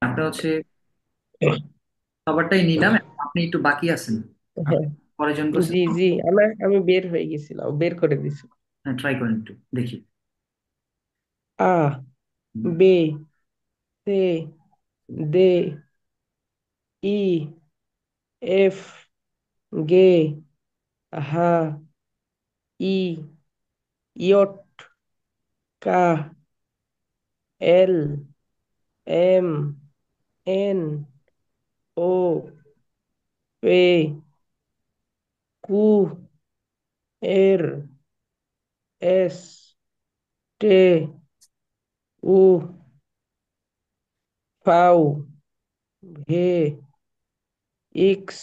আপনার হচ্ছে খাবারটাই নিলাম, এখন আপনি একটু বাকি আছেন। হ্যাঁ, পরে জন করছেন। জি জি, আমি বের হয়ে গেছিলাম, বের করে দিছি। হ্যাঁ, ট্রাই করেন একটু দেখি। আ, হুম, বে, সে, দে, ই, এফ, গে, হা, ই, ইয়ট, কা, এল, এম, এন, ও, পে, কু, এর, এস, টে, উ, ফাউ, ভে, ইক্স,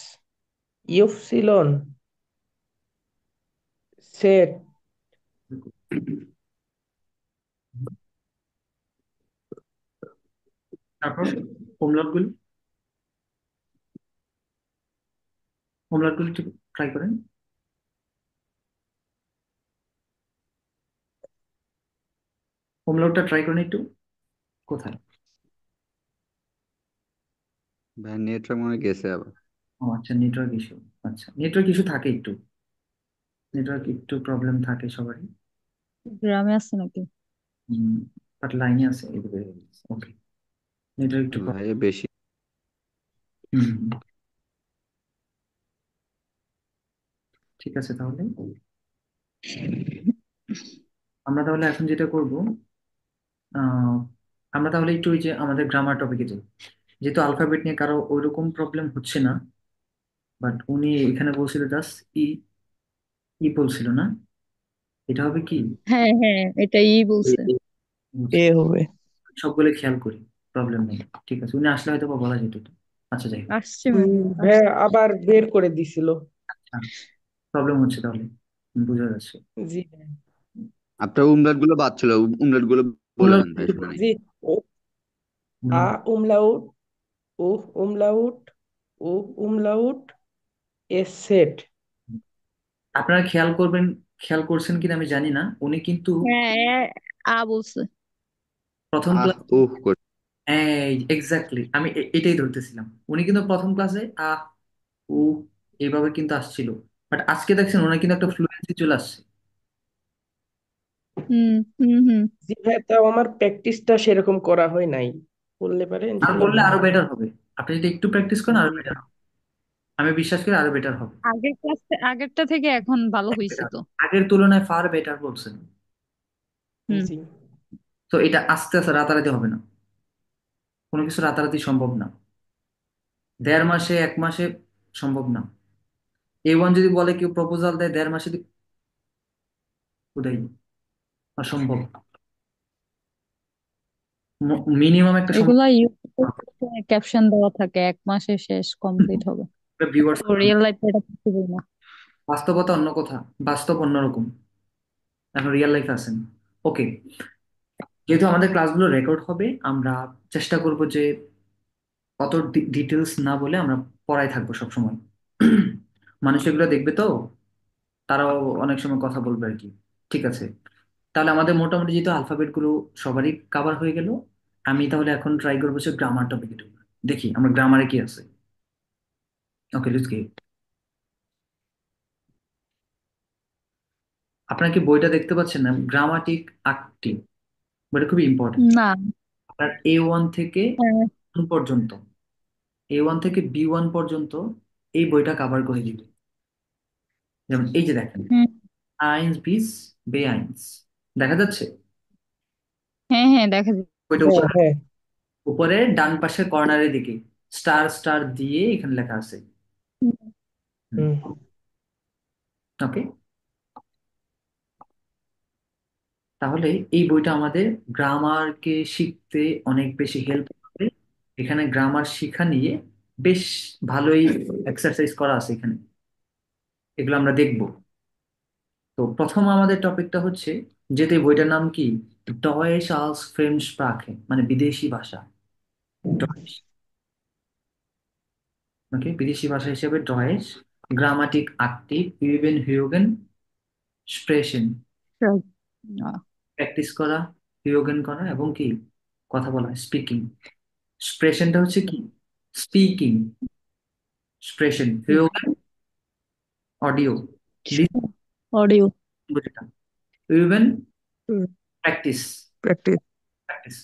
ইপসিলন, সেট। তারপর হোমওয়ার্কগুলো হোমওয়ার্কগুলো একটু ট্রাই করেন। হোমওয়ার্কটা ট্রাই করেন একটু। কোথায়? ভাই নেটওয়ার্ক মনে হয় গেছে আবার। ও আচ্ছা, নেটওয়ার্ক ইস্যু। আচ্ছা, নেটওয়ার্ক ইস্যু থাকে একটু। নেটওয়ার্ক একটু প্রবলেম থাকে সবারই। গ্রামে আছে নাকি? বাট লাইনে আছে, এদিকে। ওকে। নেটওয়ার্ক একটু ভাই বেশি। হুম, ঠিক আছে তাহলে। আমরা তাহলে এখন যেটা করব, আহ, আমরা তাহলে একটু ওই যে আমাদের গ্রামার টপিকে যাই। যেহেতু আলফাবেট নিয়ে কারো ওইরকম প্রবলেম হচ্ছে না, বাট উনি এখানে বলছিল জাস্ট ই, ই বলছিল না? এটা হবে কি? হ্যাঁ হ্যাঁ, এটাই বলছে। এ হবে। সবগুলো খেয়াল করি, প্রবলেম নেই। ঠিক আছে, উনি আসলে হয়তো বা বলা যেত এটা। আচ্ছা, যাই হোক। আসছে ম্যাম। হ্যাঁ, আবার বের করে দিছিল। আচ্ছা, প্রবলেম হচ্ছে তাহলে, বোঝা যাচ্ছে। জি আপনার উমলাট গুলো বাদ ছিল, উমলাট গুলো বলে তোমরা দেন ভাই, শুনে নাই। জি। ও, আ উমলাউট, উ উমলাউট, উ উমলাউট, এ সেট। আপনারা খেয়াল করবেন, খেয়াল করছেন কিনা আমি জানি না, উনি কিন্তু হ্যাঁ, বলছে। প্রথম আহ ক্লাস, উহ করে। এক্স্যাক্টলি আমি এটাই ধরতেছিলাম। উনি কিন্তু প্রথম ক্লাসে উ এইভাবে কিন্তু আসছিল, বাট আজকে দেখছেন ওনার কিন্তু একটা ফ্লুয়েন্সি চলে আসছে। হুম হুম হুম। জি ভাই, তাও আমার প্র্যাকটিসটা সেরকম করা হয় নাই। করলে পারে আর ইনশাল্লাহ করলে হবে। আরো বেটার হবে। আপনি যদি একটু প্র্যাকটিস করেন আরো জি বেটার হবে। আমি বিশ্বাস করি আরো বেটার হবে। আগেরটা থেকে এখন ভালো হয়েছে Better। তো। আগের তুলনায় ফার বেটার বলছেন। হুম। জি। তো এটা আস্তে আস্তে, রাতারাতি হবে না। কোনো কিছু রাতারাতি সম্ভব না। 1.5 মাসে, 1 মাসে সম্ভব না। A1 যদি বলে কেউ প্রপোজাল দেয় 1.5 মাসে, কোথায়? অসম্ভব। মিনিমাম একটা সময়। এগুলা ইউটিউবে ক্যাপশন দেওয়া থাকে 1 মাসে শেষ কমপ্লিট হবে। ভিউয়ার্স। তো রিয়েল লাইফে এটা পসিবল না। বাস্তবতা অন্য কথা, বাস্তব অন্যরকম। এখন রিয়েল লাইফে আছেন। ওকে। যেহেতু আমাদের ক্লাসগুলো রেকর্ড হবে, আমরা চেষ্টা করব যে অত ডিটেলস না বলে আমরা পড়ায় থাকবো সব সময়। মানুষ এগুলো দেখবে তো, তারাও অনেক সময় কথা বলবে আর কি। ঠিক আছে, তাহলে আমাদের মোটামুটি যেহেতু আলফাবেট গুলো সবারই কাভার হয়ে গেল, আমি তাহলে এখন ট্রাই করবো যে গ্রামার টপিকে ঢুকবো। দেখি আমার গ্রামারে কি আছে। ওকে, লেটস গো। আপনার কি বইটা দেখতে পাচ্ছেন না? গ্রামাটিক আক্টিভ, বইটা খুবই ইম্পর্টেন্ট। না। আপনার A1 থেকে হ্যাঁ। পর্যন্ত, A1 থেকে B1 পর্যন্ত এই বইটা কাভার করে দিবে। যেমন এই যে দেখেন, হুম। আইনস বিস বে আইনস, দেখা যাচ্ছে? হ্যাঁ হ্যাঁ, দেখা যায়। বইটা হ্যাঁ উপরে, হ্যাঁ। উপরে ডান পাশের কর্নারের দিকে স্টার স্টার দিয়ে এখানে লেখা আছে। হুম। হুম। ওকে। তাহলে এই বইটা আমাদের গ্রামারকে শিখতে অনেক বেশি হেল্প করবে। এখানে গ্রামার শিখা নিয়ে বেশ ভালোই এক্সারসাইজ করা আছে এখানে, এগুলো আমরা দেখব। তো প্রথম আমাদের টপিকটা হচ্ছে, যেতে বইটার নাম কি, ডয়েশ আলস ফ্রেমস্প্রাখে, মানে বিদেশি ভাষা। ডয়েশ, ওকে, বিদেশি ভাষা হিসেবে ডয়েশ। গ্রামাটিক আকটিভ ইউবেন হিউগেন স্প্রেশন, Right. আহ, প্র্যাকটিস করা, হিউগেন করা এবং কি কথা বলা, স্পিকিং। স্প্রেশনটা হচ্ছে কি? স্পিকিং। স্প্রেশন অডিও, অডিও। যেটা ইভেন প্র্যাকটিস। প্র্যাকটিস। প্র্যাকটিস।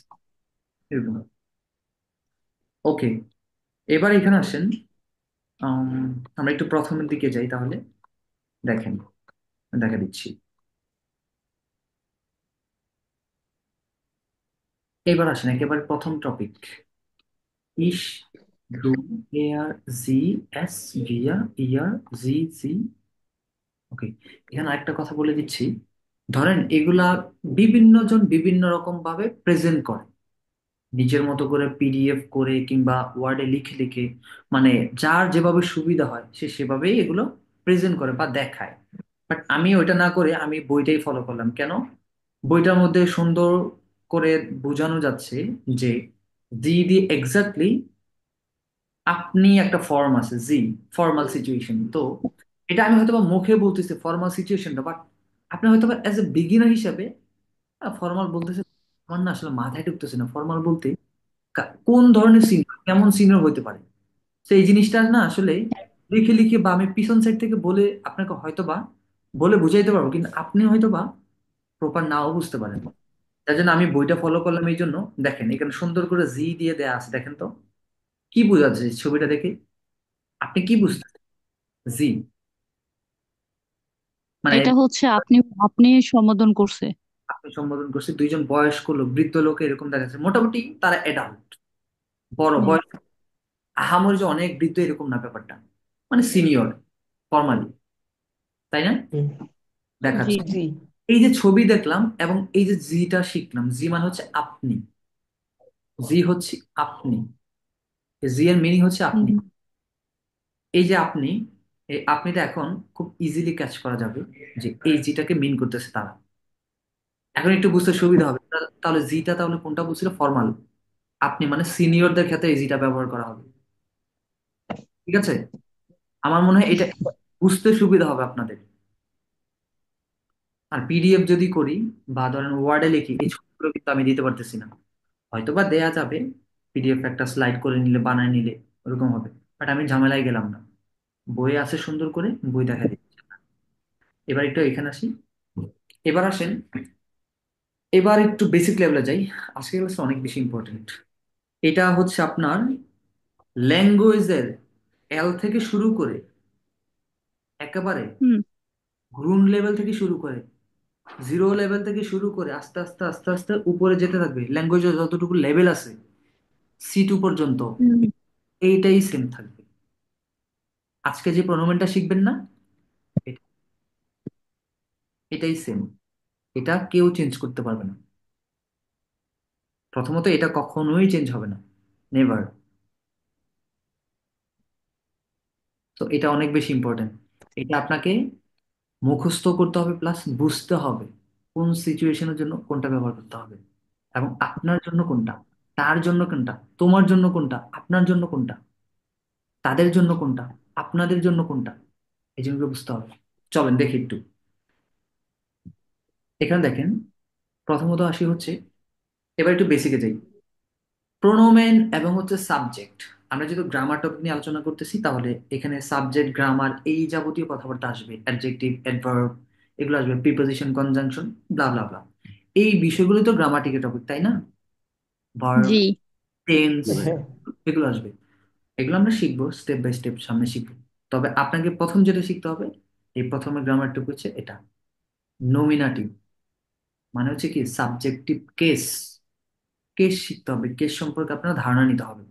ওকে, এবার এখানে আসেন। আম, আমরা একটু প্রথমের দিকে যাই তাহলে। দেখেন, দেখা দিচ্ছি। এবার আসেন একেবারে প্রথম টপিক। ইস, ডু, এয়ার, জি, এস, ভিয়া, ইয়ার, জি, জি। ওকে, এখানে আরেকটা কথা বলে দিচ্ছি। ধরেন এগুলা বিভিন্ন জন বিভিন্ন রকম ভাবে প্রেজেন্ট করে, নিজের মতো করে পিডিএফ করে কিংবা ওয়ার্ডে লিখে লিখে, মানে যার যেভাবে সুবিধা হয় সে সেভাবেই এগুলো প্রেজেন্ট করে বা দেখায়। বাট আমি ওইটা না করে আমি বইটাই ফলো করলাম। কেন? বইটার মধ্যে সুন্দর করে বোঝানো যাচ্ছে যে জি দি এক্স্যাক্টলি আপনি একটা ফর্ম আছে জি, ফর্মাল সিচুয়েশন। তো এটা আমি হয়তো বা মুখে বলতেছি ফর্মাল সিচুয়েশনটা, বাট আপনি হয়তো বা অ্যাজ এ বিগিনার হিসাবে ফর্মাল বলতেছে, আমার না আসলে মাথায় ঢুকতেছে না ফর্মাল বলতে কোন ধরনের সিনিয়র, কেমন সিনিয়র হতে পারে। তো এই জিনিসটা না আসলে লিখে লিখে বা আমি পিছন সাইড থেকে বলে আপনাকে হয়তো বা বলে বুঝাইতে পারবো, কিন্তু আপনি হয়তো বা প্রপার নাও বুঝতে পারেন। তার জন্য আমি বইটা ফলো করলাম এই জন্য। দেখেন এখানে সুন্দর করে জি দিয়ে দেয়া আছে, দেখেন তো কি বোঝাচ্ছে ছবিটা দেখে? আপনি কি বুঝতেছেন? জি মানে এটা হচ্ছে আপনি আপনি সম্বোধন করছে। আপনি সম্বোধন করছে দুইজন বয়স্ক লোক, বৃদ্ধ লোক এরকম দেখা যাচ্ছে, মোটামুটি তারা অ্যাডাল্ট, বড় হুম। বয়স। আহামরি যে অনেক বৃদ্ধ এরকম না ব্যাপারটা, মানে সিনিয়র ফর্মালি, তাই না? হুম। জি। দেখাচ্ছে। জি। এই যে ছবি দেখলাম এবং এই যে জিটা শিখলাম, জি মানে হচ্ছে আপনি, জি হচ্ছে আপনি, জি এর মিনিং হচ্ছে আপনি। হুম। এই যে আপনি, এই আপনিটা এখন খুব ইজিলি ক্যাচ করা যাবে যে এই জিটাকে মিন করতেছে তারা। এখন একটু বুঝতে সুবিধা হবে তাহলে জিটা তাহলে কোনটা বলছিল? ফর্মাল। আপনি মানে সিনিয়রদের ক্ষেত্রে এই জিটা ব্যবহার করা হবে। ঠিক আছে, আমার মনে হয় এটা বুঝতে সুবিধা হবে আপনাদের। আর পিডিএফ যদি করি বা ধরেন ওয়ার্ডে লিখি, এই ছবিগুলো কিন্তু আমি দিতে পারতেছি না। হয়তো বা দেয়া যাবে, পিডিএফ একটা স্লাইড করে নিলে বানায় নিলে ওরকম হবে, বাট আমি ঝামেলায় গেলাম না। বই আছে সুন্দর করে, বই দেখা দিই। এবার একটু এখানে আসি। এবার আসেন, এবার একটু বেসিক লেভেলে যাই। আজকের ক্লাসটা অনেক বেশি ইম্পর্টেন্ট। এটা হচ্ছে আপনার ল্যাঙ্গুয়েজের এল থেকে শুরু করে একেবারে হুম। গ্রুন লেভেল থেকে শুরু করে, জিরো লেভেল থেকে শুরু করে আস্তে আস্তে আস্তে আস্তে উপরে যেতে থাকবে। ল্যাঙ্গুয়েজের যতটুকু লেভেল আছে সি2 পর্যন্ত, হুম। এইটাই সেম থাকবে। আজকে যে প্রোনোমেনটা শিখবেন না, এ- এটাই সেম। এটা কেউ চেঞ্জ করতে পারবে না। প্রথমত এটা কখনোই চেঞ্জ হবে না, নেভার। তো এটা অনেক বেশি ইম্পর্টেন্ট। এটা আপনাকে মুখস্থ করতে হবে প্লাস বুঝতে হবে কোন সিচুয়েশনের জন্য কোনটা ব্যবহার করতে হবে, এবং আপনার জন্য কোনটা, তার জন্য কোনটা, তোমার জন্য কোনটা, আপনার জন্য কোনটা, তাদের জন্য কোনটা, আপনাদের জন্য কোনটা, এই জিনিসগুলো বুঝতে হবে। চলেন দেখি একটু। এখানে দেখেন, প্রথমত আসি হচ্ছে, এবার একটু বেসিকে যাই। প্রোনোমেন এবং হচ্ছে সাবজেক্ট। আমরা যেহেতু গ্রামার টপিক নিয়ে আলোচনা করতেছি, তাহলে এখানে সাবজেক্ট, গ্রামার, এই যাবতীয় কথাবার্তা আসবে, অ্যাডজেক্টিভ, অ্যাডভার্ব, এগুলো আসবে, প্রিপোজিশন, কনজাংশন, ব্লা ব্লা ব্লা। এই বিষয়গুলো তো গ্রামাটিকের টপিক, তাই না? ভার্ব, জি। টেন্স, হ্যাঁ। এগুলো আসবে। এগুলো আমরা শিখবো স্টেপ বাই স্টেপ, সামনে শিখবো। তবে আপনাকে প্রথম যেটা শিখতে হবে, এই প্রথমে গ্রামারটুকু হচ্ছে এটা, নমিনাটিভ। মানে হচ্ছে কি সাবজেক্টিভ কেস, কেস শিখতে হবে, কেস সম্পর্কে আপনার ধারণা নিতে হবে।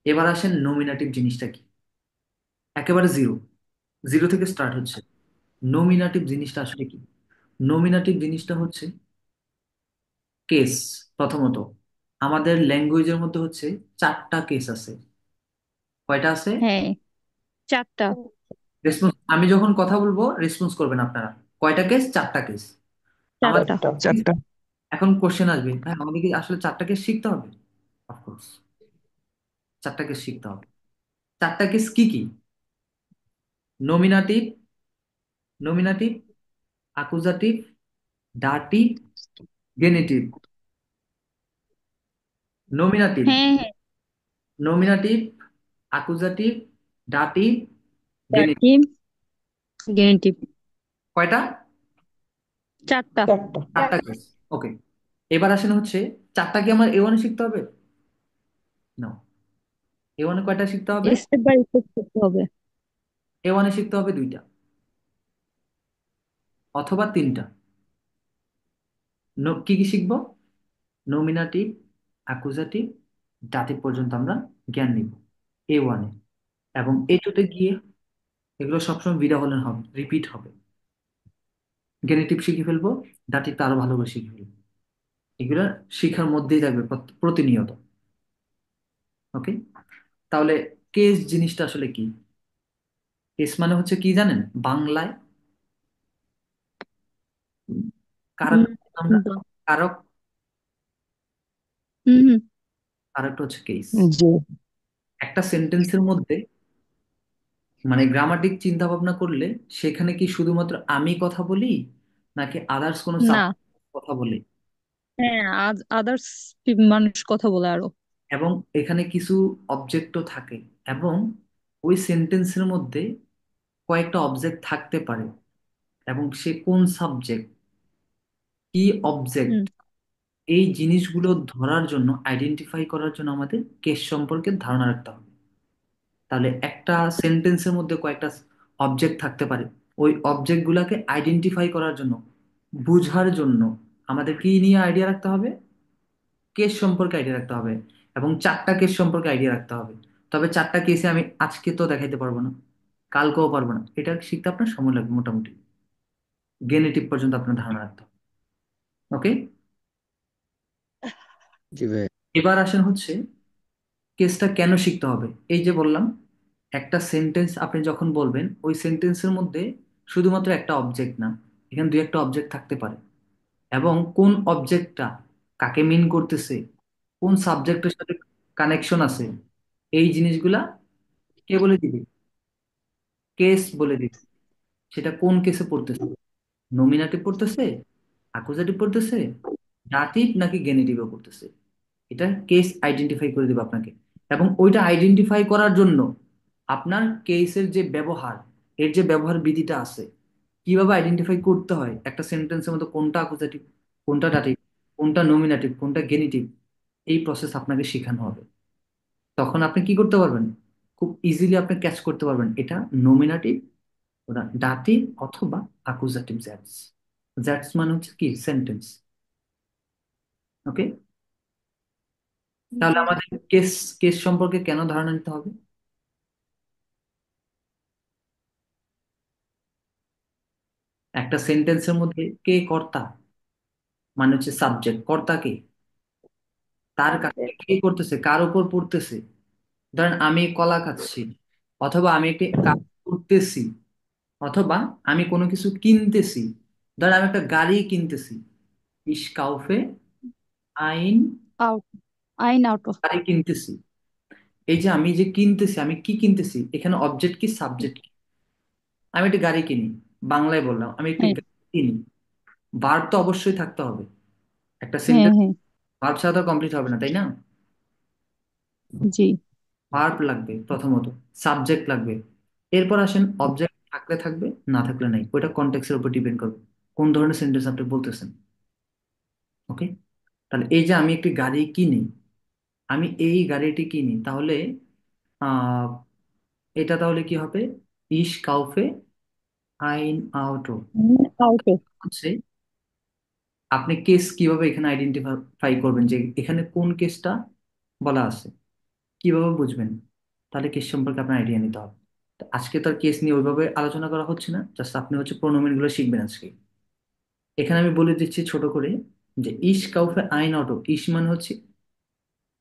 এবার আসেন নমিনাটিভ জিনিসটা কি। একেবারে জিরো, জিরো থেকে স্টার্ট হচ্ছে। নমিনাটিভ জিনিসটা আসলে কি? নমিনাটিভ জিনিসটা হচ্ছে কেস। প্রথমত আমাদের ল্যাঙ্গুয়েজের মধ্যে হচ্ছে চারটা কেস আছে। কয়টা আছে? হ্যাঁ, চারটা। রেসপন্স, আমি যখন কথা বলবো রেসপন্স করবেন আপনারা। কয়টা কেস? চারটা কেস। আমাদের চারটা। চারটা চারটা। এখন কোশ্চেন আসবে, ভাই আমাদের কি আসলে চারটা কেস শিখতে হবে? অফকোর্স, চারটা কেস শিখতে হবে। চারটা কেস কি কি? Nominative, nominative, accusative, dative, genitive. Nominative, হ্যাঁ, হ্যাঁ। Nominative, accusative, dative, genitive. Dative, genitive. কয়টা? চারটা। চারটা। চারটা কেস। ওকে, এবার আসেন হচ্ছে, চারটা কি আমার A1 শিখতে হবে? না। A1 কয়টা শিখতে হবে? স্টেপ বাই স্টেপ করতে হবে। A1 শিখতে হবে দুইটা অথবা তিনটা। কি কি শিখবো? নমিনাটিভ, অ্যাকুজাটিভ, ডাটিভ পর্যন্ত আমরা জ্ঞান নিব A1-এ। এবং A2-তে গিয়ে এগুলো সবসময় বিরহনের হবে, রিপিট হবে। গেনেটিভ শিখে ফেলবো, ডাটিভটা আরো ভালো করে শিখে ফেলবো। এগুলো শিখার মধ্যেই থাকবে প্রতিনিয়ত। ওকে, তাহলে কেস জিনিসটা আসলে কি? কেস মানে হচ্ছে কি জানেন বাংলায়? কারক হুম, আমরা, বাহ। কারক। হুম হুম। কারকটা হচ্ছে কেস। জি। একটা সেন্টেন্সের মধ্যে মানে গ্রামাটিক চিন্তা ভাবনা করলে সেখানে কি শুধুমাত্র আমি কথা বলি, নাকি আদার্স কোনো না। সাবজেক্ট কথা বলি? হ্যাঁ, আদার্স মানুষ কথা বলে আরো। এবং এখানে কিছু অবজেক্টও থাকে, এবং ওই সেন্টেন্সের মধ্যে কয়েকটা অবজেক্ট থাকতে পারে, এবং সে কোন সাবজেক্ট, কি অবজেক্ট, হুম এই জিনিসগুলো ধরার জন্য, আইডেন্টিফাই করার জন্য আমাদের কেস সম্পর্কে ধারণা রাখতে হবে। তাহলে একটা সেন্টেন্সের মধ্যে কয়েকটা অবজেক্ট থাকতে পারে, ওই অবজেক্ট গুলাকে আইডেন্টিফাই করার জন্য, বুঝার জন্য আমাদের কি নিয়ে আইডিয়া রাখতে হবে? কেস সম্পর্কে আইডিয়া রাখতে হবে। এবং চারটা কেস সম্পর্কে আইডিয়া রাখতে হবে। তবে চারটা কেসে আমি আজকে তো দেখাইতে পারবো না, কালকেও পারবো না, এটা শিখতে আপনার সময় লাগবে মোটামুটি। গেনেটিভ পর্যন্ত আপনার ধারণা রাখতে হবে। ওকে, জি ভাই। এবার আসেন হচ্ছে কেসটা কেন শিখতে হবে। এই যে বললাম, একটা সেন্টেন্স আপনি যখন বলবেন, ওই সেন্টেন্সের মধ্যে শুধুমাত্র একটা অবজেক্ট না, এখানে দুই একটা অবজেক্ট থাকতে পারে। এবং কোন অবজেক্টটা কাকে মিন করতেছে, কোন সাবজেক্টের সাথে কানেকশন আছে, এই জিনিসগুলা কে বলে দিবে? কেস বলে দিবে। সেটা কোন কেসে পড়তেছে, নমিনাটিভ পড়তেছে, অ্যাকুজাটিভ পড়তেছে, ডাটিভ নাকি গেনিটিভে পড়তেছে, এটা কেস আইডেন্টিফাই করে দেবে আপনাকে। এবং ওইটা আইডেন্টিফাই করার জন্য আপনার কেসের যে ব্যবহার, এর যে ব্যবহার বিধিটা আছে, কিভাবে আইডেন্টিফাই করতে হয় একটা সেন্টেন্সের মধ্যে কোনটা অ্যাকুজাটিভ, কোনটা ডাটিভ, কোনটা নমিনাটিভ, কোনটা গেনিটিভ, এই প্রসেস আপনাকে শেখানো হবে। তখন আপনি কি করতে পারবেন? খুব ইজিলি আপনি ক্যাচ করতে পারবেন এটা নমিনাটিভ, ওটা ডাটিভ, অথবা অ্যাকুজাটিভ জ্যাটস। জ্যাটস মানে হচ্ছে কি সেন্টেন্স। ওকে, তাহলে আমাদের কেস, কেস সম্পর্কে কেন ধারণা নিতে হবে? একটা সেন্টেন্সের মধ্যে কে কর্তা, মানে হচ্ছে সাবজেক্ট, কর্তা কে, তার কাছে সাবজেক্ট। কে করতেছে, কার উপর পড়তেছে। ধরেন আমি কলা খাচ্ছি, অথবা আমি একটি কাজ করতেছি, অথবা আমি কোনো কিছু কিনতেছি। ধরেন আমি একটা গাড়ি কিনতেছি, ইস কাউফে আইন, আউট। আইন আউট অফ। গাড়ি কিনতেছি। এই যে আমি যে কিনতেছি, আমি কি কিনতেছি, এখানে অবজেক্ট কি সাবজেক্ট কি? আমি একটি গাড়ি কিনি, বাংলায় বললাম আমি একটি হ্যাঁ গাড়ি কিনি। ভার্ব তো অবশ্যই থাকতে হবে, একটা হ্যাঁ সেন্টেন্স হ্যাঁ। ভার্ব ছাড়া তো কমপ্লিট হবে না, তাই না? জি। ভার্ব লাগবে প্রথমত, সাবজেক্ট লাগবে। এরপর আসেন অবজেক্ট থাকলে থাকবে, না থাকলে নাই, ওইটা কনটেক্সের উপর ডিপেন্ড করবে কোন ধরনের সেন্টেন্স আপনি বলতেছেন। ওকে, তাহলে এই যে আমি একটি গাড়ি কিনি, আমি এই গাড়িটি কিনি, তাহলে আহ এটা তাহলে কি হবে? ইশ কাউফে আইন আউটো। Out of. হচ্ছে আপনি কেস কিভাবে এখানে আইডেন্টিফাই করবেন যে এখানে কোন কেসটা বলা আছে, কিভাবে বুঝবেন? তাহলে কেস সম্পর্কে আপনার আইডিয়া নিতে হবে। তো আজকে তার কেস নিয়ে ওইভাবে আলোচনা করা হচ্ছে না, জাস্ট আপনি হচ্ছে প্রোনোমেন গুলো শিখবেন আজকে। এখানে আমি বলে দিচ্ছি ছোট করে যে ইশ কাউফে আইন অটো, ইশ মানে হচ্ছে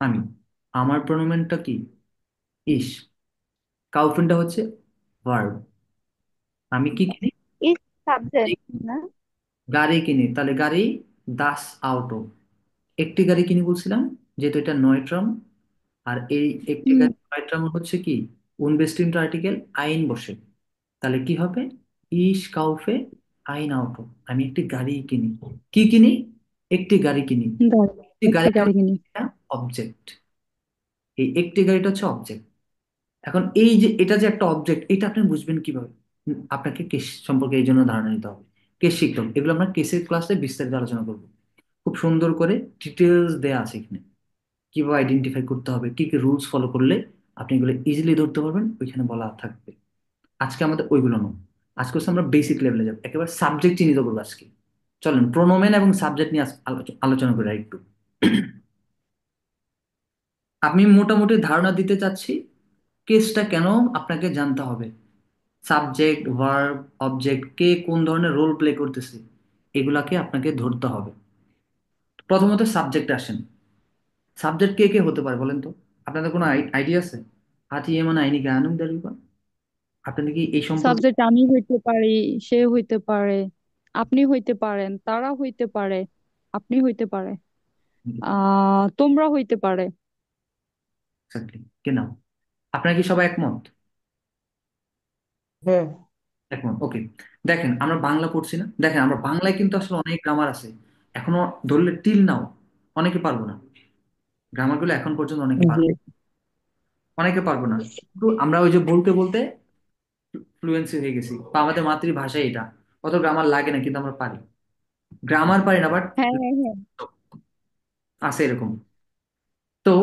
আমি, আমার প্রোনোমেনটা কি? ইশ। কাউফেনটা হচ্ছে ভার্ব। আমি কি কিনি? ইজ সাবজেক্ট না? গাড়ি কিনি, তাহলে গাড়ি দাস আউটো, একটি গাড়ি কিনি বলছিলাম, যেহেতু এটা নয়ট্রাম। আর এই একটি হুম। গাড়ি নয়ট্রাম হচ্ছে কি, উনবেস্টিমড আর্টিকেল আইন বসে। তাহলে কি হবে? ইশ কাউফে আইন আউটো, আমি একটি গাড়ি কিনি। কি কিনি? একটি গাড়ি কিনি। গাড়ি। একটি একটা গাড়িটা গাড়ি হচ্ছে কিনি। একটা অবজেক্ট। এই একটি গাড়িটা হচ্ছে অবজেক্ট। এখন এই যে এটা যে একটা অবজেক্ট, এটা আপনি বুঝবেন কিভাবে? আপনাকে কেস সম্পর্কে এই জন্য ধারণা নিতে হবে, কেস শিখতে হবে। এগুলো আমরা কেসের ক্লাসে বিস্তারিত আলোচনা করবো, খুব সুন্দর করে ডিটেলস দেয়া আছে এখানে। কিভাবে আইডেন্টিফাই করতে হবে, কি কি রুলস ফলো করলে আপনি এগুলো ইজিলি ধরতে পারবেন, ওইখানে বলা থাকবে। আজকে আমাদের ওইগুলো নয়, আজকে হচ্ছে আমরা বেসিক লেভেলে যাবো, একেবারে সাবজেক্ট চিহ্নিত করবো আজকে। চলেন প্রোনোমেন এবং সাবজেক্ট নিয়ে আলোচনা করি একটু। আমি মোটামুটি ধারণা দিতে চাচ্ছি কেসটা কেন আপনাকে জানতে হবে। সাবজেক্ট, ভার্ব, অবজেক্ট, কে কোন ধরনের রোল প্লে করতেছে, এগুলাকে আপনাকে ধরতে হবে। প্রথমত সাবজেক্ট আসেন। সাবজেক্ট কে কে হতে পারে বলেন তো? আপনাদের কোনো আইডিয়া আছে? আতি এমন আইনি জ্ঞানম দাঁড়িয়ে, আপনাদের কি এই সম্পর্কে? সাবজেক্ট আমি হইতে পারি, সে হইতে পারে, আপনি হইতে পারেন, তারা হইতে পারে, আপনি হইতে পারে, তোমরা হইতে পারে। এক্স্যাক্টলি, কেন? আপনারা কি সবাই একমত? হ্যাঁ। একমত, ওকে। দেখেন আমরা বাংলা পড়ছি না, দেখেন আমরা বাংলায় কিন্তু আসলে অনেক গ্রামার আছে, এখনো ধরলে টিল নাও অনেকে পারবো না। গ্রামার গুলো এখন পর্যন্ত অনেকে জি। পারবো, অনেকে পারবো না। কিন্তু আমরা ওই যে বলতে বলতে ফ্লুয়েন্সি হয়ে গেছি, বা আমাদের মাতৃভাষায় এটা, অত গ্রামার লাগে না কিন্তু আমরা পারি। গ্রামার পারি না বাট হ্যাঁ, হ্যাঁ, হ্যাঁ। আছে এরকম। তো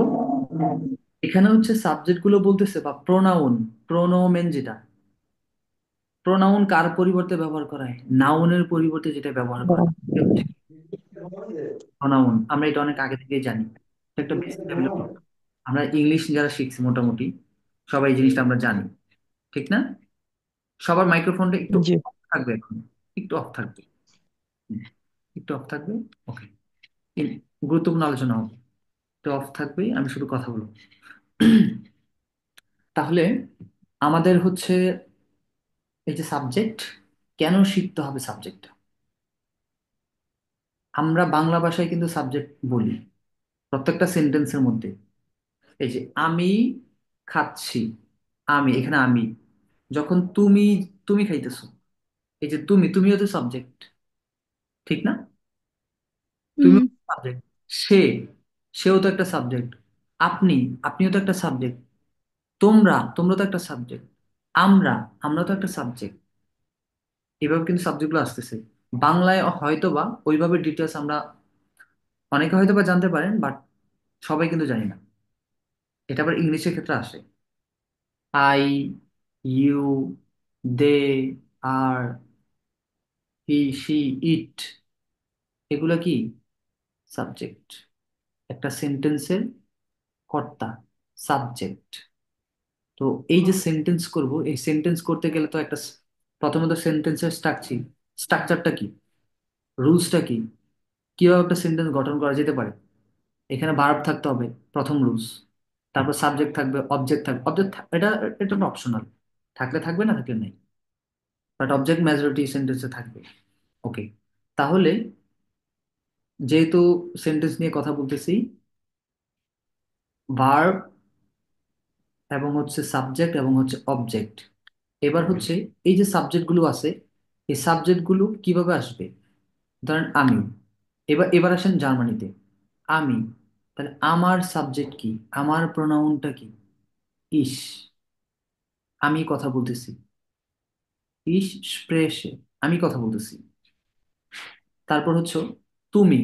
এখানে হচ্ছে সাবজেক্ট গুলো বলতেছে, বা প্রোনাউন, প্রোনোমেন যেটা, প্রোনাউন কার পরিবর্তে ব্যবহার করা হয়? নাউনের পরিবর্তে যেটা ব্যবহার করা হয় এটা হচ্ছে প্রোনাউন। আমরা এটা অনেক আগে থেকে জানি, এটা একটা বেসিক লেভেলে। আমরা ইংলিশ যারা শিখছি মোটামুটি সবাই এই জিনিসটা আমরা জানি, ঠিক না? সবার মাইক্রোফোনটা একটু জি। off থাকবে এখন, একটু অফ থাকবে। হুম, একটু অফ থাকবে। ওকে, গুরুত্বপূর্ণ আলোচনা হবে, তো অফ থাকবে, আমি শুধু কথা বলবো। তাহলে আমাদের হচ্ছে এই যে সাবজেক্ট, কেন শিখতে হবে সাবজেক্টটা? আমরা বাংলা ভাষায় কিন্তু সাবজেক্ট বলি প্রত্যেকটা সেন্টেন্সের মধ্যে। এই যে আমি খাচ্ছি, আমি এখানে আমি, যখন তুমি, তুমি খাইতেছো, এই যে তুমি, তুমিও তো সাবজেক্ট, ঠিক না? হুম। তুমিও সাবজেক্ট। সে, সেও তো একটা সাবজেক্ট। আপনি, আপনিও তো একটা সাবজেক্ট। তোমরা, তোমরা তো একটা সাবজেক্ট। আমরা, আমরা তো একটা সাবজেক্ট। এভাবে কিন্তু সাবজেক্টগুলো আসতেছে। বাংলায় হয়তো বা ওইভাবে ডিটেলস আমরা অনেকে হয়তো বা জানতে পারেন, বাট সবাই কিন্তু জানি না। এটা আবার ইংলিশের ক্ষেত্রে আসে। আই, ইউ, দে, আর, হি, সি, ইট, এগুলা কি? সাবজেক্ট। একটা সেন্টেন্সের কর্তা, সাবজেক্ট। তো এই যে সেন্টেন্স করব, এই সেন্টেন্স করতে গেলে তো একটা প্রথমত সেন্টেন্সের স্ট্রাকচারটা কি, রুলসটা কি, কিভাবে একটা সেন্টেন্স গঠন করা যেতে পারে। এখানে ভার্ব থাকতে হবে, প্রথম রুলস। তারপর সাবজেক্ট থাকবে, অবজেক্ট থাকবে। অবজেক্ট এটা, এটা অপশনাল, থাকলে থাকবে, না থাকলে নেই, বাট অবজেক্ট মেজরিটি সেন্টেন্সে থাকবে। ওকে, তাহলে যেহেতু সেন্টেন্স নিয়ে কথা বলতেছি, ভার্ব এবং হচ্ছে সাবজেক্ট এবং হচ্ছে অবজেক্ট। এবার হচ্ছে এই যে সাবজেক্ট গুলো আছে, এই সাবজেক্ট গুলো কিভাবে আসবে? ধরেন আমি, এবার এবার আসেন জার্মানিতে। আমি, তাহলে আমার সাবজেক্ট কি, আমার প্রোনাউনটা কি? ইস, আমি কথা বলতেছি। ইস স্প্রেশে, আমি কথা বলতেছি। তারপর হচ্ছে তুমি,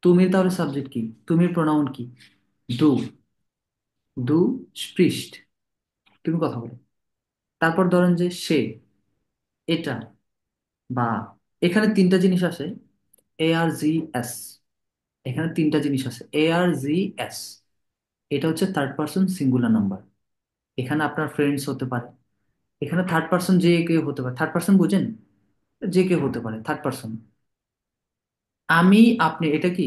তুমি তাহলে সাবজেক্ট কি, তুমির প্রোনাউন কি? দু, দু স্পৃষ্ট, তুমি কথা বলো। তারপর ধরেন যে সে, এটা, বা, এখানে তিনটা জিনিস আসে, এ আর জি এস। এখানে তিনটা জিনিস আছে, এ আর জি এস। এটা হচ্ছে থার্ড পার্সন সিঙ্গুলার নাম্বার। এখানে আপনার ফ্রেন্ডস হতে পারে, এখানে থার্ড পার্সন যে কেউ হতে পারে। থার্ড পার্সন বুঝেন? যে কেউ হতে পারে থার্ড পার্সন। আমি, আপনি, এটা কি?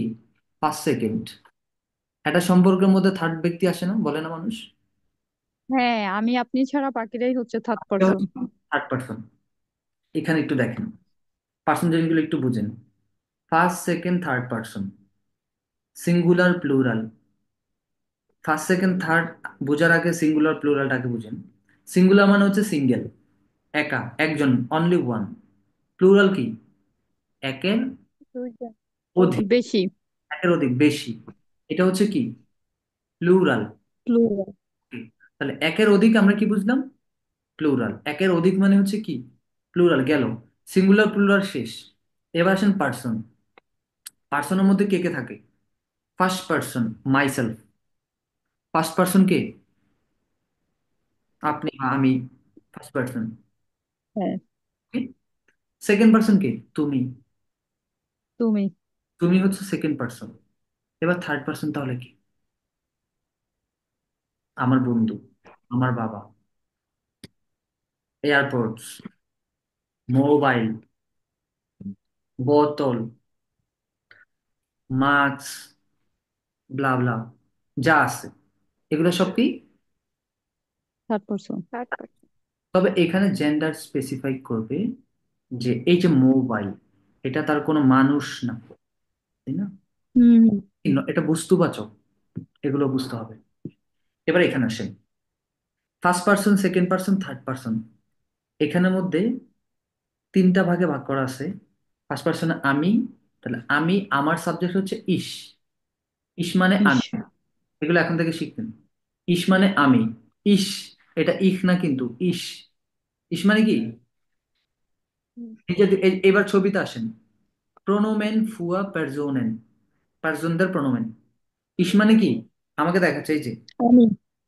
5 সেকেন্ড। একটা সম্পর্কের মধ্যে থার্ড ব্যক্তি আসে না, বলে না মানুষ? হ্যাঁ, আমি আপনি ছাড়া বাকিরাই হচ্ছে থার্ড পারসন। Third person. এখানে একটু দেখেন, পার্সেন্টেজ গুলো একটু বুঝেন। First, second, third person, singular, plural. First, second, third বোঝার আগে সিঙ্গুলার প্লুরালটাকে বুঝেন। সিঙ্গুলার মানে হচ্ছে সিঙ্গেল, একা, একজন, অনলি ওয়ান। প্লুরাল কি? একের দুইটা। অধিক, বেশি। একের অধিক, বেশি। এটা হচ্ছে কি? প্লুরাল। প্লুরাল। Okay, তাহলে একের অধিক আমরা কি বুঝলাম? প্লুরাল। একের অধিক মানে হচ্ছে কি? প্লুরাল গেল। সিঙ্গুলার প্লুরাল শেষ। এবার আসেন পার্সন। পার্সনের মধ্যে কে কে থাকে? First person, myself. First person কে? আপনি বা আমি। First person. হ্যাঁ। সেকেন্ড পার্সন কে? তুমি। তুমি। তুমি হচ্ছে সেকেন্ড পার্সন। এবার থার্ড পার্সন তাহলে কি? আমার বন্ধু, আমার বাবা, এয়ারপোর্টস, মোবাইল, বোতল, মাস্ক, ব্লা ব্লা, যা আছে এগুলো সব কি? Third person. Third person. তবে এখানে জেন্ডার স্পেসিফাই করবে যে এই যে মোবাইল, এটা তার কোনো মানুষ না, তাই না? হুম। এটা বস্তুবাচক, এগুলো বুঝতে হবে। এবার এখানে আসেন, first person, second person, third person. এখানের মধ্যে তিনটা ভাগে ভাগ করা আছে। ফার্স্ট পার্সনে আমি, তাহলে আমি, আমার সাবজেক্ট হচ্ছে ইস। ইস মানে ইস। আমি। এগুলো এখন থেকে শিখবেন। ইস মানে আমি। ইস, এটা ইখ না কিন্তু, ইস। ইস মানে কি? এই যে এবার ছবিতে আসেন, প্রোনোমেন ফুয়া পারজোনেন, পারজনদের প্রোনোমেন। ইস মানে কি? আমাকে দেখাচ্ছে এই যে আমি।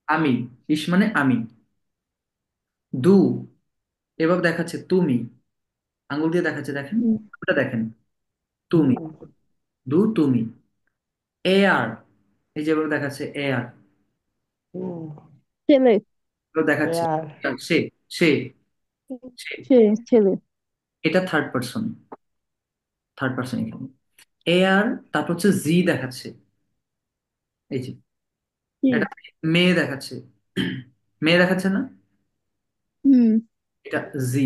আমি। ইস মানে আমি। দু, এভাবে দেখাচ্ছে তুমি। আঙ্গুল দিয়ে দেখাচ্ছে, দেখেন। হুম। ওটা দেখেন, তুমি। দু, তুমি। এ আর, এই যে এভাবে দেখাচ্ছে এ আর। ছেলে। দেখাচ্ছে সে, সে, সে। সে। ছেলে। এটা থার্ড পার্সন। থার্ড পার্সন এখানে এ আর। তারপর হচ্ছে জি দেখাচ্ছে, এই যে কি? এটা মেয়ে দেখাচ্ছে। মেয়ে দেখাচ্ছে না? হুম। এটা জি,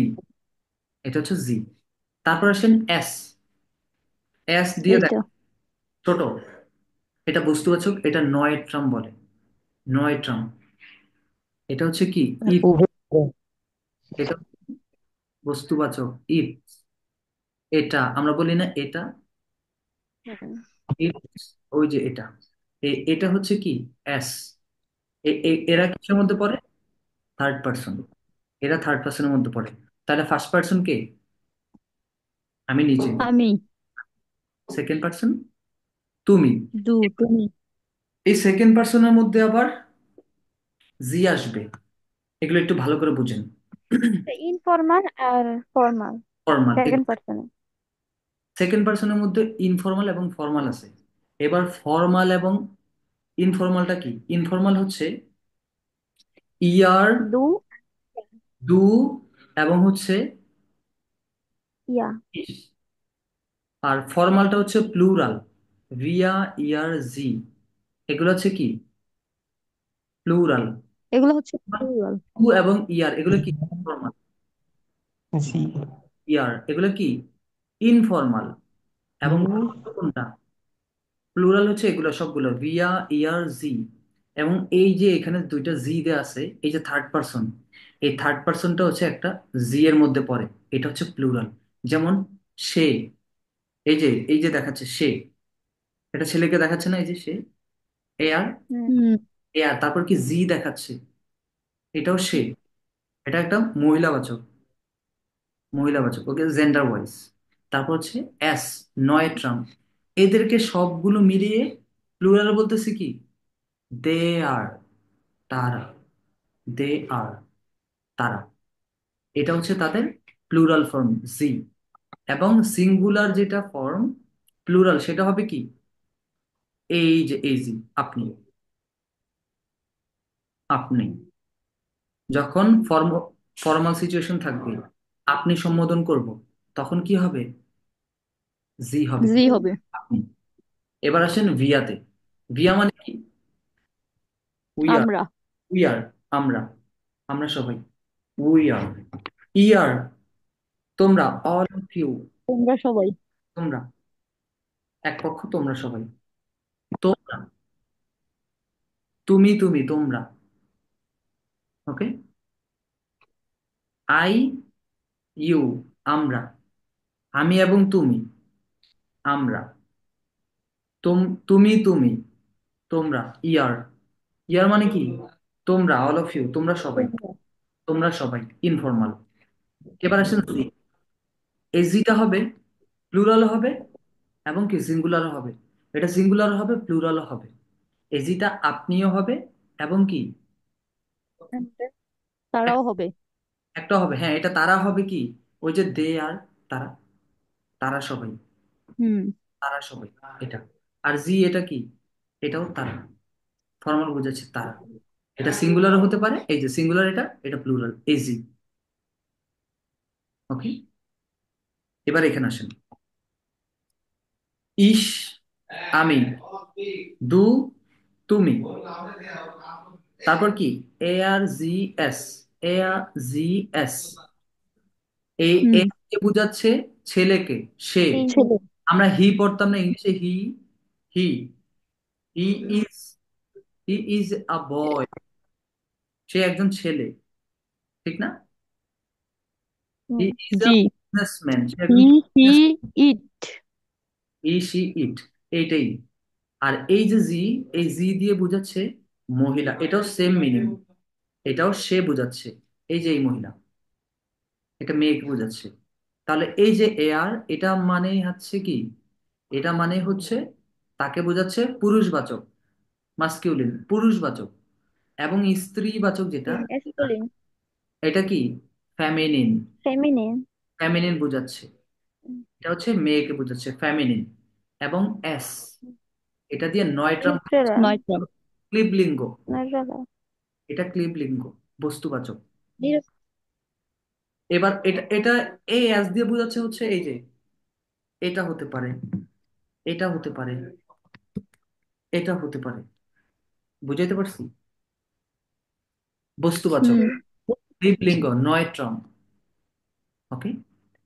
এটা হচ্ছে জি। তারপর আসেন এস। এস দিয়ে দেখ, এইটা। ছোট। এটা বস্তুবাচক, এটা নয়ট্রাম বলে। নয়ট্রাম। এটা হচ্ছে কি? ইফ। এটা বস্তুবাচক, ইফ। এটা আমরা বলি না এটা, হুম। ইফ। ওই যে এটা, এটা হচ্ছে কি? এস। এরা কিসের মধ্যে পড়ে? Third person. এরা থার্ড পার্সনের মধ্যে পড়ে। তাহলে ফার্স্ট পার্সন কে? আমি নিজে। আমি। সেকেন্ড পার্সন তুমি। তুমি। এই সেকেন্ড পার্সনের মধ্যে আবার জি আসবে। এগুলো একটু ভালো করে বুঝেন। ইনফরমাল আর ফর্মাল ফর্মাল। সেকেন্ড পার্সনে। সেকেন্ড পার্সনের মধ্যে ইনফর্মাল এবং ফর্মাল আছে। এবার ফর্মাল এবং ইনফর্মালটা কি? ইনফর্মাল হচ্ছে ইয়ার, দু দু, এবং হচ্ছে ইয়া। ইস। আর ফর্মালটা হচ্ছে প্লুরাল, রিয়া, ইয়ার, জি। এগুলো হচ্ছে কি? প্লুরাল। এগুলো হচ্ছে প্লুরাল। টু এবং ইয়ার এগুলো কি? ফর্মাল। ইয়ার এগুলো কি? ইনফর্মাল। এবং কোনটা? প্লুরাল হচ্ছে এগুলো সবগুলো, রিয়া, ইয়ার, জি। এবং এই যে এখানে দুইটা জি দেয়া আছে, এই যে থার্ড পার্সন, এই থার্ড পার্সনটা হচ্ছে একটা জি এর মধ্যে পড়ে। এটা হচ্ছে প্লুরাল। যেমন সে, এই যে দেখাচ্ছে সে, এটা ছেলেকে দেখাচ্ছে না, এই যে সে। এ আর, হুম। হুম। এ আর, তারপর কি জি দেখাচ্ছে, এটাও সে। এটা একটা মহিলাবাচক, মহিলাবাচক, ওকে, জেন্ডার ওয়াইজ। তারপর হচ্ছে এস, নয়ট্রাম। এদেরকে সবগুলো মিলিয়ে প্লুরাল বলতেছি কি? দে আর, তারা। দে আর, তারা। এটা হচ্ছে তাদের প্লুরাল ফর্ম, জি। এবং সিঙ্গুলার যেটা ফর্ম প্লুরাল, সেটা হবে কি? এই যে এই জি, আপনি। আপনি যখন ফর্মাল সিচুয়েশন থাকবে, আপনি সম্বোধন করব, তখন কি হবে? জি হবে, জি হবে। আপনি। এবার আসেন ভিয়াতে। ভিয়া মানে কি? We are. আমরা। উই আর, আমরা। আমরা সবাই উই আর। ইয়ার, তোমরা, অল অফ ইউ। তোমরা সবাই। তোমরা, এক পক্ষ, তোমরা সবাই। তোমরা, তুমি, তোমরা। ওকে। আই, ইউ, আমরা। আমি এবং তুমি, আমরা। তুমি, তোমরা, ইয়ার। ইয়ার মানে কি? তোমরা, অল অফ ইউ, তোমরা সবাই, তোমরা সবাই ইনফর্মাল। এবার আসেন সি। এজিটা হবে, প্লুরাল হবে, এবং কি সিঙ্গুলার হবে। এটা সিঙ্গুলার হবে, প্লুরাল হবে। এজিটা আপনিও হবে, এবং কি তারাও এক- হবে। একটা হবে। হ্যাঁ, এটা তারা হবে কি, ওই যে দে আর তারা, তারা সবাই, হুম। তারা সবাই, এটা। আর জি এটা কি, এটাও তারা, ফর্মাল বোঝাচ্ছে তারা। এটা সিঙ্গুলারও হতে পারে, এই যে সিঙ্গুলার, এটা এটা প্লুরাল, এজি। ওকে, এবার এখানে আসেন। ইস, আমি, দু, তুমি। তারপর কি, এ আর জি এস, এ আর জি এস। এই এ হুম। কে বোঝাচ্ছে ছেলেকে, সে। he, ছেলে। আমরা হি পড়তাম না ইংলিশে, হি, হি, he is, he is a বয়, সে একজন ছেলে, ঠিক না? হি mm, ইজ আ জি। বিজনেসম্যান, সে হি একজন he business- it. He, she, ইট, এইটাই। আর এই যে জি, এই জি দিয়ে বোঝাচ্ছে মহিলা, এটাও সেম মিনিং, এটাও সে বোঝাচ্ছে। এই যে এই মহিলা, এটা মেয়েকে বোঝাচ্ছে। তাহলে এই যে এয়ার, এটা মানে হচ্ছে কি, এটা মানে হচ্ছে তাকে বোঝাচ্ছে পুরুষবাচক, মাস্কিউলিন, পুরুষবাচক। এবং স্ত্রীবাচক যেটা, masculine, এটা কি, ফ্যামিনিন, feminine, ফ্যামিনিন বোঝাচ্ছে। mm, এটা হচ্ছে মেয়েকে বোঝাচ্ছে, ফ্যামিনিন। এবং এস, এটা দিয়ে নয়ট্রাম, neutral, নয়টা। ক্লিবলিঙ্গ, neutral, এটা ক্লিবলিঙ্গ, বস্তুবাচক। neut- এবার এটা এটা এই এস দিয়ে বোঝাচ্ছে হচ্ছে এই যে, এটা হতে পারে, এটা হতে পারে, এটা হতে পারে। বুঝাইতে পারছি? বস্তুবাচক, হুম। mm, ক্লিবলিঙ্গ, নয়ট্রাম। ওকে,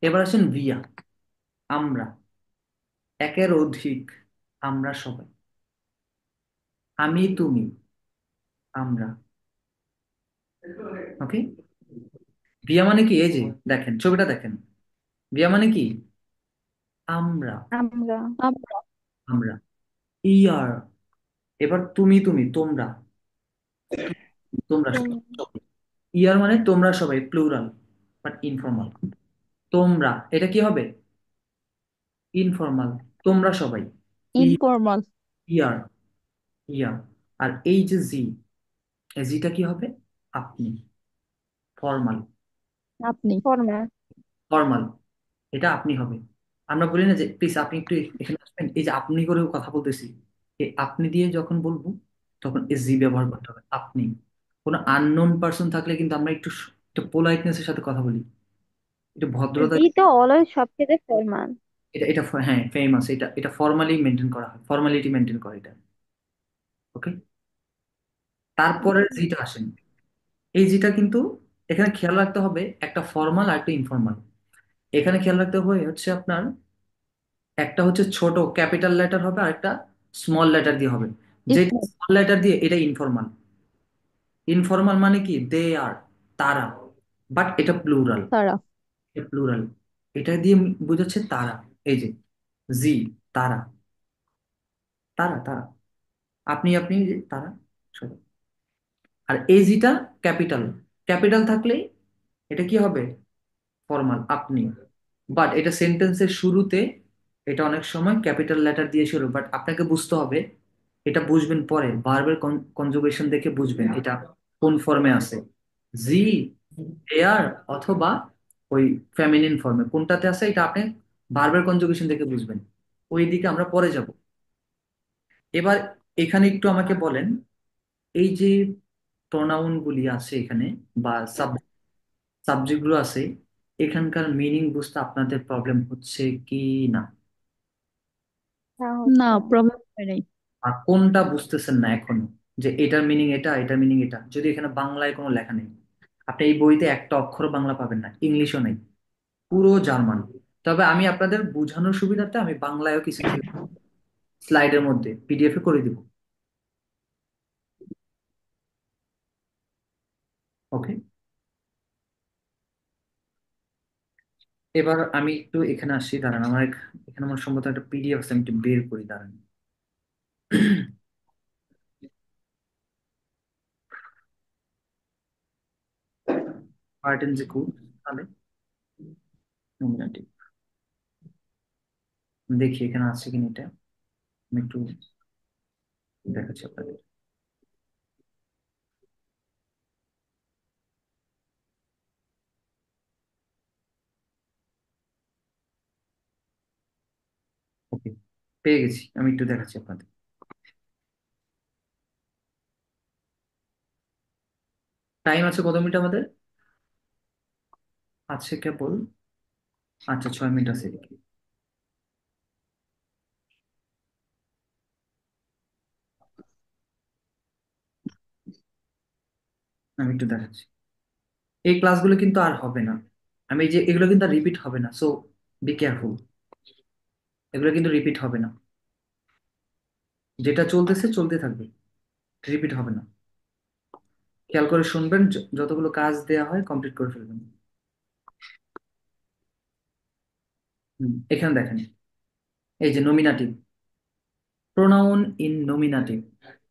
এবার আসেন ভিয়া, আমরা, একের অধিক, আমরা সবাই, আমি, তুমি, আমরা। ওকে, ভিয়া মানে কি, এই যে দেখেন ছবিটা দেখেন, ভিয়া মানে কি, আমরা, আমরা, আমরা। আমরা, ইয়ার। এবার তুমি, তুমি, তোমরা, তোমরা তুমি, সবাই। ইয়ার মানে তোমরা সবাই, প্লুরাল, বাট ইনফর্মাল। তোমরা, এটা কি হবে, ইনফর্মাল, তোমরা সবাই, ইনফরমাল। ইয়ার, ইয়ার। আর এই যে জি, এই জিটা কি হবে, আপনি, ফর্মাল, আপনি। formal, ফর্মাল, এটা আপনি হবে। আমরা বলি না যে প্লিজ আপনি একটু এখানে আসবেন, এই যে আপনি করেও কথা বলতেছি, এই আপনি দিয়ে যখন বলবো তখন এস জি ব্যবহার করতে হবে, আপনি। কোনো আননোন পার্সন থাকলে কিন্তু আমরা একটু একটু পোলাইটনেসের সাথে কথা বলি, একটু ভদ্রতা। জি তো অলওয়েজ সবচেয়ে ফরমাল। এটা এটা হ্যাঁ, ফেমাস, এটা এটা ফর্মালি মেনটেন করা হয়, ফর্মালিটি মেনটেন করে এটা। ওকে, তারপরে জিটা আসেন। এই জিটা কিন্তু এখানে খেয়াল রাখতে হবে, একটা ফর্মাল আর একটা ইনফর্মাল। এখানে খেয়াল রাখতে হবে হচ্ছে আপনার, একটা হচ্ছে ছোট ক্যাপিটাল লেটার হবে, আর একটা স্মল লেটার দিয়ে হবে। যে স্মল। স্মল লেটার দিয়ে, এটা ইনফর্মাল। ইনফর্মাল মানে কি, দে আর, তারা, বাট এটা প্লুরাল, তারা। এটা প্লুরাল। এটা দিয়ে বোঝাচ্ছে তারা, এই যে জি, তারা, তারা, তারা, আপনি, আপনি, যে তারা সবাই। আর এই জিটা ক্যাপিটাল, ক্যাপিটাল থাকলে এটা কি হবে, ফর্মাল, আপনি। বাট এটা সেন্টেন্সের শুরুতে, এটা অনেক সময় ক্যাপিটাল লেটার দিয়ে শুরু, বাট আপনাকে বুঝতে হবে, এটা বুঝবেন পরে, ভার্বের কনজুগেশন দেখে বুঝবেন এটা কোন ফর্মে আছে, জি, এয়ার, অথবা ওই ফেমিনিন ফর্মে কোনটাতে আছে, এটা আপনি ভার্বের কনজুগেশন দেখে বুঝবেন। ওই দিকে আমরা পরে যাব। এবার এখানে একটু আমাকে বলেন, এই যে প্রোনাউন গুলি আছে এখানে, বা সাবজেক্ট গুলো আছে, এখানকার মিনিং বুঝতে আপনাদের প্রবলেম হচ্ছে কি না? তা না, হচ্ছে প্রবলেম হয় নাই। আর কোনটা বুঝতেছেন না এখনো, যে এটার মিনিং এটা, এটার মিনিং এটা, যদি এখানে বাংলায় কোনো লেখা নেই? আপনি এই বইতে একটা অক্ষর বাংলা পাবেন না, ইংলিশও নেই, পুরো জার্মান। তবে আমি আপনাদের বোঝানোর সুবিধার্থে আমি বাংলায়ও কিছু কিছু স্লাইডের মধ্যে পিডিএফ এ করে দিব। ওকে, এবার আমি একটু এখানে আসি, দাঁড়ান, আমার এখানে আমার সম্ভবত একটা পিডিএফ আছে, আমি একটু বের করি, দাঁড়ান। পার্ট এন্ড যে কুড, তাহলে নমিনেটিভ। দেখি এখানে আছে কিনা এটা, আমি একটু দেখাচ্ছি আপনাদের। ওকে, পেয়ে গেছি, আমি একটু দেখাচ্ছি আপনাদের। টাইম আছে কত মিনিট আমাদের? আছে কেবল, আচ্ছা 6 মিনিট আছে এদিকে। আমি একটু দেখাচ্ছি। এই ক্লাসগুলো কিন্তু আর হবে না, আমি এই যে এগুলো কিন্তু আর রিপিট হবে না, সো বি কেয়ারফুল। এগুলো কিন্তু রিপিট হবে না, যেটা চলতেছে চলতে থাকবে, রিপিট হবে না। খেয়াল করে শুনবেন, যতগুলো কাজ দেয়া হয় কমপ্লিট করে ফেলবেন। এখানে দেখেন, এই যে নমিনাটিভ, প্রোনাউন ইন নমিনাটিভ।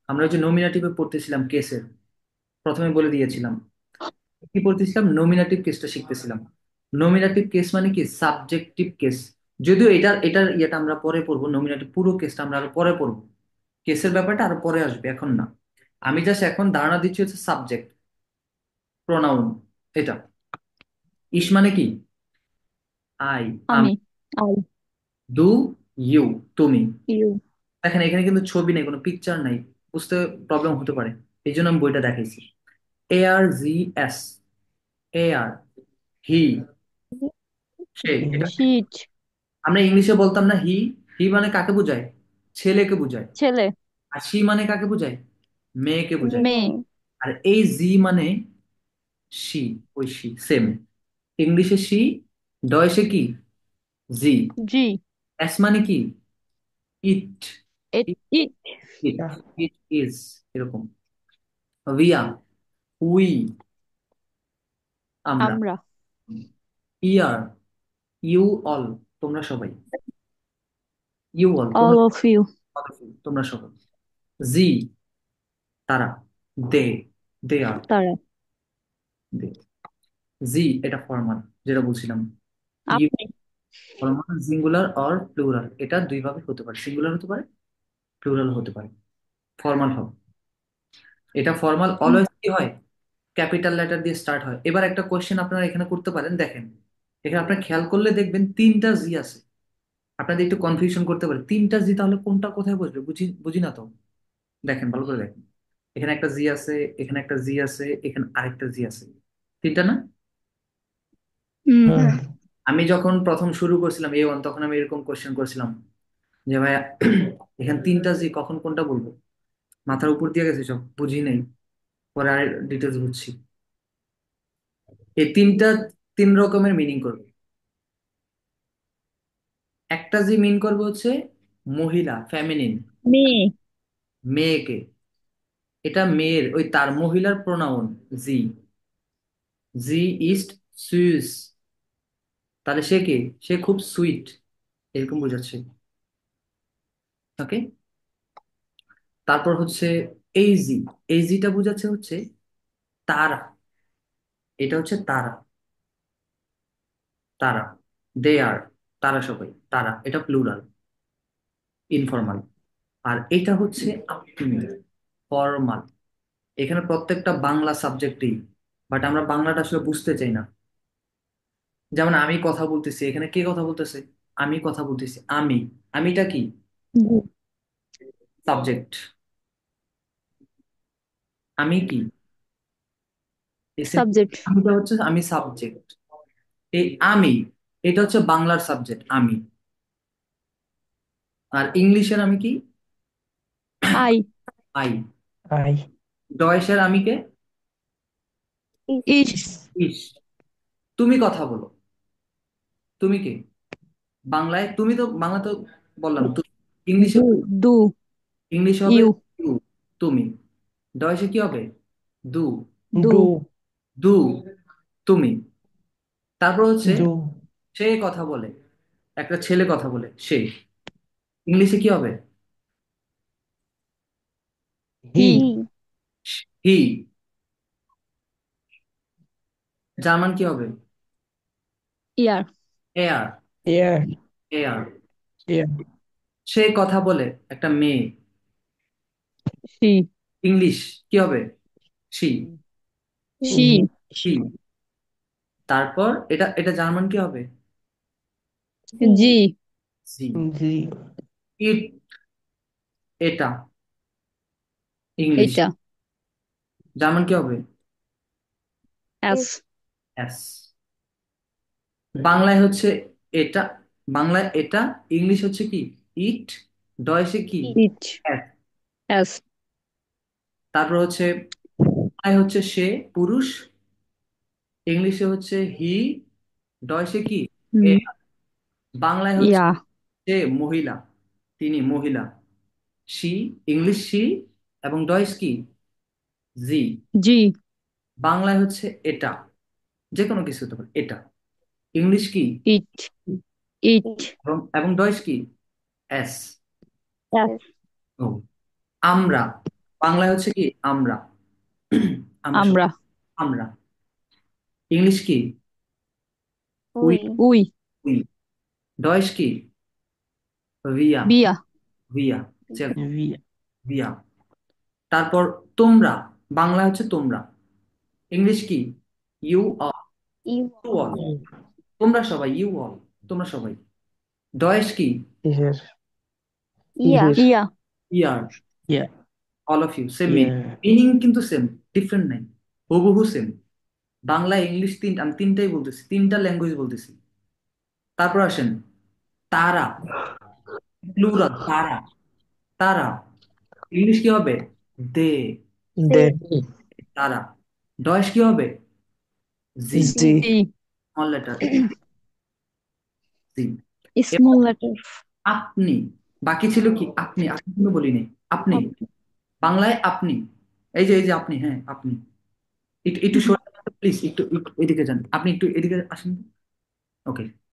আমরা ওই যে নমিনাটিভে পড়তেছিলাম কেসের, প্রথমে বলে দিয়েছিলাম কি পড়তেছিলাম, নমিনাটিভ কেসটা শিখতেছিলাম। নমিনাটিভ কেস মানে কি, সাবজেক্টিভ কেস। যদিও এটার এটার ইয়েটা আমরা পরে পড়বো, নমিনাটিভ পুরো কেসটা আমরা আরো পরে পড়বো, কেসের ব্যাপারটা আরো পরে আসবে, এখন না। আমি জাস্ট এখন ধারণা দিচ্ছি হচ্ছে সাবজেক্ট, প্রোনাউন এটা। ইস মানে কি, আই, আমি, আমি। আই, ডু, ইউ, তুমি। ইউ। দেখেন এখানে কিন্তু ছবি নেই, কোনো পিকচার নাই, বুঝতে প্রবলেম হতে পারে, এই জন্য আমি বইটা দেখাইছি। এ আর জি এস, এ আর, হি, সে, এটা শীত। আমরা ইংলিশে বলতাম না হি। হি মানে কাকে বোঝায়, ছেলেকে বোঝায়। ছেলে। আর শি মানে কাকে বোঝায়, মেয়েকে বোঝায়। মেয়ে। মেয়ে। আর এই জি মানে শি, ওই শি সেম। ইংলিশে শি, ডয়েশে কি, জি। জি। এস মানে কি, ইট, ইট, ইট। ইট, ইট ইজ, এরকম। উইয়া, উই, আমরা। আমরা। ইয়ার, ইউ অল, তোমরা সবাই। ইউ অল, তোমরা, অল অফ ইউ। তোমরা সবাই। জি, তারা। দে, দে আর, তারা। দে। জি এটা ফর্মাল, যেটা বলছিলাম। ইউ আপনি। ফর্মাল, সিঙ্গুলার অর প্লুরাল, এটা দুই ভাবে হতে পারে, সিঙ্গুলার হতে পারে, প্লুরাল হতে পারে। ফর্মাল হবে, এটা ফর্মাল হুম, অলওয়েজ কি হয়, ক্যাপিটাল লেটার দিয়ে স্টার্ট হয়। এবার একটা কোয়েশ্চেন আপনারা এখানে করতে পারেন, দেখেন এখানে আপনারা খেয়াল করলে দেখবেন তিনটা জি আছে। আপনাদের একটু কনফিউশন করতে পারে, তিনটা জি তাহলে কোনটা কোথায় বসবে, বুঝি বুঝি না তো। দেখেন ভালো করে দেখেন, এখানে একটা জি আছে, এখানে একটা জি আছে, এখানে আরেকটা জি আছে, তিনটা না? হুম। হুম। আমি যখন প্রথম শুরু করছিলাম A1, তখন আমি এরকম কোয়েশ্চেন করছিলাম যে ভাইয়া এখানে তিনটা জি, কখন কোনটা বলবো, মাথার উপর দিয়ে গেছে সব, বুঝি নেই। পরে আর ডিটেলস বুঝছি। এই তিনটা তিন রকমের মিনিং করবে। একটা জি মিন করবে হচ্ছে মহিলা, ফেমিনিন, মেয়ে। মেয়েকে। এটা মেয়ের, ওই তার মহিলার pronoun G, G is Swiss, তাহলে সে কে, সে খুব সুইট, এরকম বোঝাচ্ছে। ওকে, তারপর হচ্ছে এই জি, এই জিটা বোঝাচ্ছে হচ্ছে তারা, এটা হচ্ছে তারা, তারা, দে আর, তারা সবাই, তারা, এটা প্লুরাল, ইনফর্মাল। আর এটা হচ্ছে আপনি, ফর্মাল। এখানে প্রত্যেকটা বাংলা সাবজেক্টেই, বাট আমরা বাংলাটা আসলে বুঝতে চাই না। যেমন আমি কথা বলতেছি, এখানে কে কথা বলতেছে, আমি কথা বলতেছি, আমি, আমিটা কি, সাবজেক্ট। আমি কি, এই সাবজেক্ট। আমিটা হচ্ছে, আমি সাবজেক্ট। এই আমি, এটা হচ্ছে বাংলার সাবজেক্ট আমি। আর ইংলিশের আমি কি, আই। আই। আই। ডয়েশের আমি কে, ইস। ইস। ইস। ইস। তুমি কথা বলো, তুমি কে, বাংলায় তুমি তো, বাংলা তো বললাম তো, ইংলিশে, দু। দু। ইংলিশে হবে ইউ। ইউ, তুমি। ডয়েশে কি হবে, দু, দু। ডু। দু, তুমি। তারপর হচ্ছে ডু। সে কথা বলে, একটা ছেলে কথা বলে, সে, ইংলিশে কি হবে, হি। হি। হি। হি। জার্মান কি হবে? ইয়ার। এয়ার। এয়ার। এয়ার। এয়ার। সে কথা বলে একটা মেয়ে, সি। ইংলিশ কি হবে? সি। সি। সি। তারপর এটা এটা জার্মান কি হবে? জি। জি। জি। ইট, এটা ইংলিশ। এইটা। জার্মান কি হবে? এস। এস। বাংলায় হচ্ছে এটা, বাংলায় এটা, ইংলিশ হচ্ছে কি? ইট। ডয়েশে কি? ইট। এস। এস। তারপর হচ্ছে বাংলায় হচ্ছে সে পুরুষ, ইংলিশে হচ্ছে হি, ডয়েশে কি? এ। হুম। বাংলায় হচ্ছে ইয়া। সে মহিলা, তিনি মহিলা, সি, ইংলিশ সি, এবং ডয়েশ কি? জি। জি। বাংলায় হচ্ছে এটা, যে কোনো কিছু হতে পারে এটা, ইংলিশ কি? ইট। ইট। এবং ডয়েশ কি? এস। এস। ও। আমরা, বাংলায় হচ্ছে কি? আমরা। আমরা সব, আমরা। আমরা। ইংলিশ কি? উই। উই। উই। উই। ডয়েশ কি? ভিয়া। বিয়া। ভিয়া। চল। ভি। ভিয়া। তারপর তোমরা, বাংলা হচ্ছে তোমরা, ইংলিশ কি? You all. You. You all. তোমরা সবাই, ইউ অল, তোমরা সবাই। ডয়েশ কি? হিয়ার। ইয়া। হিয়ার। ইয়া। ইয়ার। ইয়া। All of you same meaning. ইয়ার। মিনিং কিন্তু সেম, ডিফারেন্ট নাই, হুবহু সেম। বাংলা ইংলিশ আমি তিনটাই বলতেছি, তিনটা ল্যাঙ্গুয়েজ বলতেছি। তারপর আসেন তারা, প্লুরাল তারা, তারা, ইংলিশ কি হবে? দে। দে। দেন। তারা। ডয়েশ কি হবে? জি। জি। জি। জি। স্মল লেটার জি। Small letter. আপনি, বাকি ছিল কি? আপনি, আপনি কিন্তু বলিনি। আপনি, বাংলায় আপনি, এই যে আপনি, হ্যাঁ আপনি। একটু একটু সরে প্লিজ, একটু একটু এদিকে যান, আপনি একটু এদিকে আসেন। ওকে।